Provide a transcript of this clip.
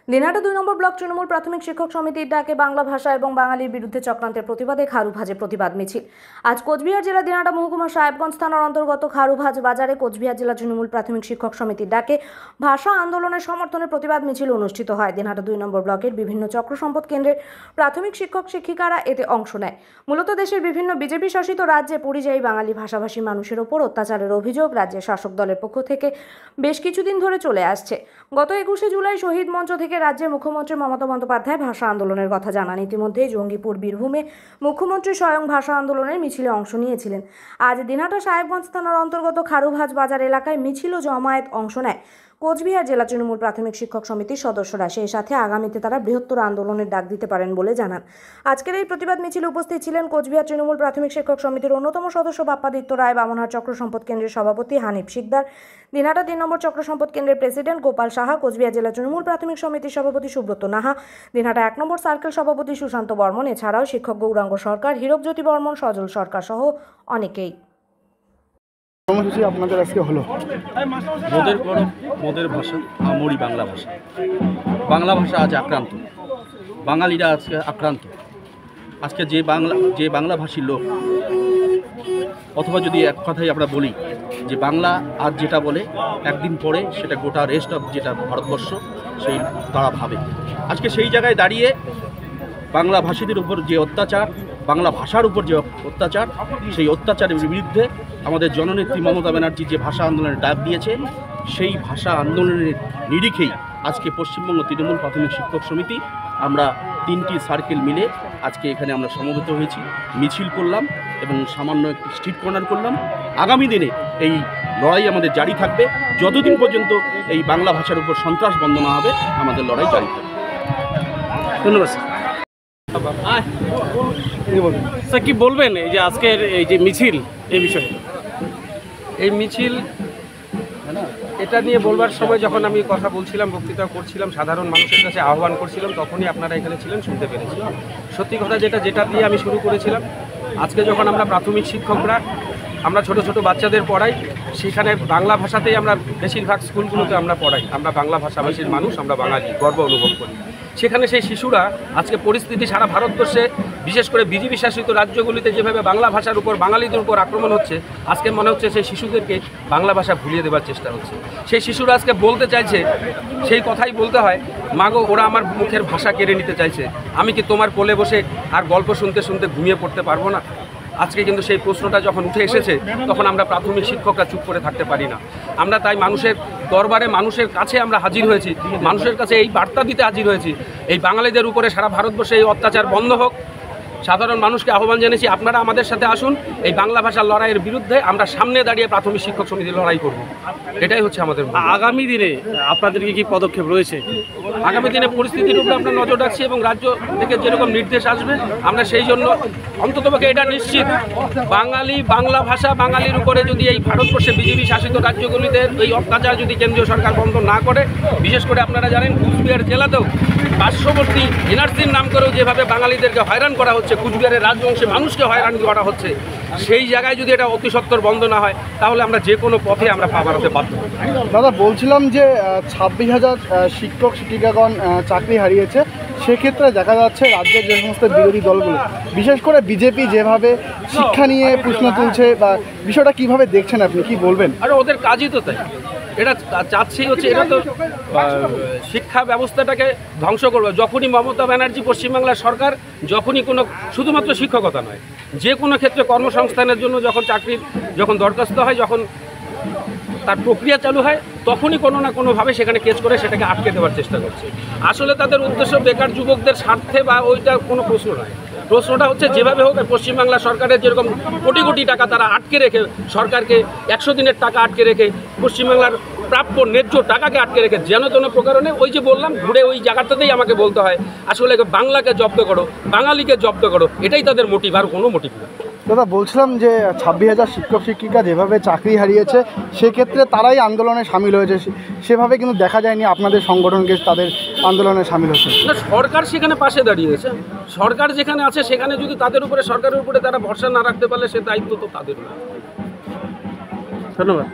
দিনহাটা 2 নম্বর block Trinamool প্রাথমিক শিক্ষক সমিতির ডাকে বাংলা ভাষা এবং বাঙালির বিরুদ্ধে চক্রান্তের প্রতিবাদে খারুভাজে প্রতিবাদ মিছিল। আজ কোচবিহার জেলা দিনহাটা মহকুমা সাহেবগঞ্জ থানার অন্তর্গত খারুভাজ বাজারে কোচবিহার জেলা তৃণমূল প্রাথমিক শিক্ষক সমিতির ডাকে ভাষা আন্দোলনের সমর্থনে প্রতিবাদ মিছিল অনুষ্ঠিত হয়। দিনহাটা 2 নম্বর ব্লকের বিভিন্ন চক্র সম্পদ কেন্দ্রের প্রাথমিক শিক্ষক শিক্ষিকারা এতে অংশ নেয়। মূলত দেশের বিভিন্ন বিজেপি শাসিত রাজ্যে পরিযায়ী বাঙালি ভাষাভাষী মানুষের ওপর অত্যাচারের অভিযোগ রাজ্যের শাসক দলের পক্ষ থেকে বেশ কিছুদিন ধরে চলে আসছে। গত 21শে জুলাই শহীদ মঞ্চ থেকে রাজ্যের মুখ্যমন্ত্রী মমতা বন্দ্যোপাধ্যায় ভাষা আন্দোলনের কথা জানান। ইতিমধ্যে জঙ্গিপুর বীরভূমে মুখ্যমন্ত্রী স্বয়ং ভাষা আন্দোলনের মিছিলে অংশ নিয়েছিলেন। আজ দিনহাটা সাহেবগঞ্জ থানার অন্তর্গত খারুভাজ বাজার এলাকায় মিছিল ও জমায়েত অংশ নেয় কোচবিহার জেলা তৃণমূল প্রাথমিক শিক্ষক সমিতির সদস্যরা। সেই সাথে আগামীতে তারা বৃহত্তর আন্দোলনের ডাক দিতে পারেন বলে জানান। আজকের এই প্রতিবাদ মিছিলে উপস্থিত ছিলেন কোচবিহার তৃণমূল প্রাথমিক শিক্ষক সমিতির অন্যতম সদস্য বাপ্পাদিত্য রায়, বামনহাট চক্র সম্পদ কেন্দ্রের সভাপতি হানিফ শিকদার, দিনহাটা 3 নম্বর চক্র সম্পদ কেন্দ্রের প্রেসিডেন্ট গোপাল সাহা, কোচবিহার জেলা তৃণমূল প্রাথমিক সমিতির সভাপতি সুব্রত নাহা, দিনহাটা 1 নম্বর সার্কেল সভাপতি সুশান্ত বর্মন, এছাড়াও শিক্ষক গৌরাঙ্গ সরকার, হীরকজ্যোতি বর্মন, সজল সরকার সহ অনেকেই। কর্মসূচি আপনাদের আজকে হলো মোদের পরব, মোদের ভাষা, আমরি বাংলা ভাষা। বাংলা ভাষা আজ আক্রান্ত, বাঙালিরা আজকে আক্রান্ত। আজকে যে বাংলাভাষী লোক, অথবা যদি এক কথাই আমরা বলি যে বাংলা আজ যেটা বলে একদিন পরে সেটা গোটা রেস্ট অফ যেটা ভারতবর্ষ সেই তারা ভাবে। আজকে সেই জায়গায় দাঁড়িয়ে বাংলা ভাষীদের উপর যে অত্যাচার, বাংলা ভাষার উপর যে অত্যাচার, সেই অত্যাচারের বিরুদ্ধে আমাদের জননেত্রী মমতা ব্যানার্জি যে ভাষা আন্দোলনের ডাক দিয়েছে, সেই ভাষা আন্দোলনের নিরিখেই আজকে পশ্চিমবঙ্গ তৃণমূল প্রাথমিক শিক্ষক সমিতি আমরা 3টি সার্কেল মিলে আজকে এখানে আমরা সমবেত হয়েছি, মিছিল করলাম এবং সামান্য একটি স্ট্রিট কর্নার করলাম। আগামী দিনে এই লড়াই আমাদের জারি থাকবে, যতদিন পর্যন্ত এই বাংলা ভাষার উপর সন্ত্রাস বন্ধ না হবে আমাদের লড়াই জারি থাকবে। ধন্যবাদ স্যার। কি বলবেন এই যে আজকের এই যে মিছিল, এই বিষয়ে? এই মিছিল এটা নিয়ে বলবার সময় যখন আমি কথা বলছিলাম, বক্তৃতা করছিলাম, সাধারণ মানুষের কাছে আহ্বান করছিলাম, তখনই আপনারা এখানে ছিলেন, শুনতে পেরেছি। সত্যি কথা যেটা দিয়ে আমি শুরু করেছিলাম, আজকে যখন আমরা প্রাথমিক শিক্ষকরা আমরা ছোট ছোট বাচ্চাদের পড়াই, সেখানে বাংলা ভাষাতেই আমরা বেশিরভাগ স্কুলগুলোতে আমরা পড়াই। আমরা বাংলা ভাষাভাষীর মানুষ, আমরা বাঙালি, গর্ব অনুভব করি। সেখানে সেই শিশুরা আজকে পরিস্থিতি সারা ভারতবর্ষে, বিশেষ করে বিজেপি শাসিত রাজ্যগুলিতে যেভাবে বাংলা ভাষার উপর, বাঙালিদের উপর আক্রমণ হচ্ছে, আজকে মনে হচ্ছে সেই শিশুদেরকে বাংলা ভাষা ভুলিয়ে দেওয়ার চেষ্টা হচ্ছে। সেই শিশুরা আজকে বলতে চাইছে, সেই কথাই বলতে হয়, মাগো ওরা আমার মুখের ভাষা কেড়ে নিতে চাইছে, আমি কি তোমার কোলে বসে আর গল্প শুনতে শুনতে ঘুমিয়ে পড়তে পারবো না? আজকে কিন্তু সেই প্রশ্নটা যখন উঠে এসেছে, তখন আমরা প্রাথমিক শিক্ষকরা চুপ করে থাকতে পারি না। আমরা তাই মানুষের দরবারে, মানুষের কাছে আমরা হাজির হয়েছি, মানুষের কাছে এই বার্তা দিতে হাজির হয়েছি, এই বাঙালিদের উপরে সারা ভারতবর্ষে এই অত্যাচার বন্ধ হোক। সাধারণ মানুষকে আহ্বান জানিয়েছি, আপনারা আমাদের সাথে আসুন, এই বাংলা ভাষার লড়াইয়ের বিরুদ্ধে আমরা সামনে দাঁড়িয়ে প্রাথমিক শিক্ষক সমিতি লড়াই করব। এটাই হচ্ছে আমাদের। আগামী দিনে আপনাদের কি পদক্ষেপ রয়েছে? আগামী দিনে পরিস্থিতির উপরে আমরা নজর রাখছি এবং রাজ্য থেকে যেরকম নির্দেশ আসবে আমরা সেই জন্য অন্ততপক্ষে এটা নিশ্চিত, বাঙালি, বাংলা ভাষা, বাঙালির উপরে যদি এই ভারতবর্ষে বিজেপি শাসিত রাজ্যগুলিতে এই অত্যাচার যদি কেন্দ্রীয় সরকার বন্ধ না করে, বিশেষ করে আপনারা জানেন কুচবিহার জেলাতেও পার্শ্ববর্তী এনআরসির নাম করেও যেভাবে বাঙালিদেরকে হয়রান করা হচ্ছে, কুচবিহারের রাজবংশী মানুষকে হয়রান করা হচ্ছে, সেই জায়গায় যদি এটা অতি সত্বর বন্ধ না হয়, তাহলে আমরা যে কোনো পথে আমরা পা বাড়াতে বাধ্য হব। দাদা, বলছিলাম যে 26,000 শিক্ষক শিক্ষিকাগণ চাকরি হারিয়েছে, সেক্ষেত্রে দেখা যাচ্ছে রাজ্যের যে সমস্ত বিরোধী দলগুলো, বিশেষ করে বিজেপি যেভাবে শিক্ষা নিয়ে প্রশ্ন তুলছে, বা বিষয়টা কিভাবে দেখছেন আপনি, কি বলবেন? আর ওদের কাজই তো তাই, এটা চাচ্ছেই হচ্ছে, এটা তো শিক্ষা ব্যবস্থাটাকে ধ্বংস করবে। যখনই মমতা ব্যানার্জি পশ্চিমবাংলার সরকার, যখনই কোনো, শুধুমাত্র শিক্ষকতা নয়, যে কোনো ক্ষেত্রে কর্মসংস্থানের জন্য যখন চাকরির যখন দরখাস্ত হয়, যখন তার প্রক্রিয়া চালু হয়, তখনই কোনো না কোনোভাবে সেখানে কেস করে সেটাকে আটকে দেওয়ার চেষ্টা করছে। আসলে তাদের উদ্দেশ্য বেকার যুবকদের স্বার্থে বা ওইটা কোনো প্রশ্ন নয়। প্রশ্নটা হচ্ছে যেভাবে হোক পশ্চিমবাংলা সরকারের যেরকম কোটি কোটি টাকা তারা আটকে রেখে, সরকারকে 100 দিনের টাকা আটকে রেখে, পশ্চিমবাংলার প্রাপ্য ন্যায্য টাকাকে আটকে রেখে যেন তেন প্রকারণে, ওই যে বললাম, ঘুরে ওই জায়গাটাতেই আমাকে বলতে হয় আসলে বাংলাকে জব্দ করো, বাঙালিকে জব্দ করো, এটাই তাদের মোটিভ, আর কোনো মোটিভ না। দাদা, বলছিলাম যে 26,000 শিক্ষক শিক্ষিকা যেভাবে চাকরি হারিয়েছে, সেক্ষেত্রে তারাই আন্দোলনে সামিল হয়েছে, সেভাবে কিন্তু দেখা যায়নি আপনাদের সংগঠনকে তাদের আন্দোলনে সামিল হচ্ছে। না, সরকার সেখানে পাশে দাঁড়িয়েছে, সরকার যেখানে আছে সেখানে যদি তাদের উপরে, সরকারের উপরে তারা ভরসা না রাখতে পারলে সে দায়িত্ব তো তাদের না। ধন্যবাদ।